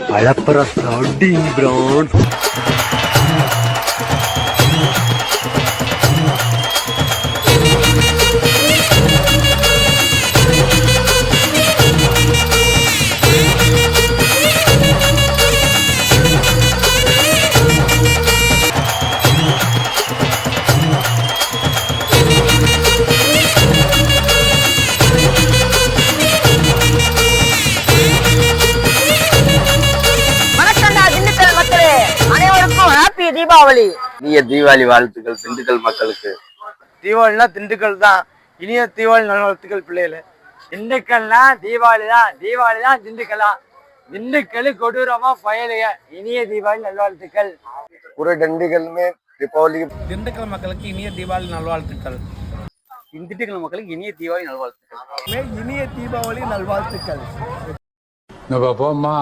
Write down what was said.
அழப்பற starting brand. Deepavali இனிய தீபாவளி வாழ்த்துக்கள் திண்டுக்கல் மக்களுக்கு. தீபாவளினா திண்டுக்கல் தான். இனிய தீபாவளி நல்வாழ்த்துக்கள் பிள்ளைகள. திண்டுக்கல்னா தீபாவளி தான் திண்டுக்கலா. திண்டுக்கல் கொடூரமா பயலுக. இனிய தீபாவளி நல்வாழ்த்துக்கள். पूरे डंडीगल में दीपावली. திண்டுக்கல் மக்களுக்கு இனிய தீபாவளி நல்வாழ்த்துக்கள். திண்டுக்கல் மக்களுக்கு இனிய தீபாவளி நல்வாழ்த்துக்கள். இனிய தீபாவளி நல்வாழ்த்துக்கள். போம்மா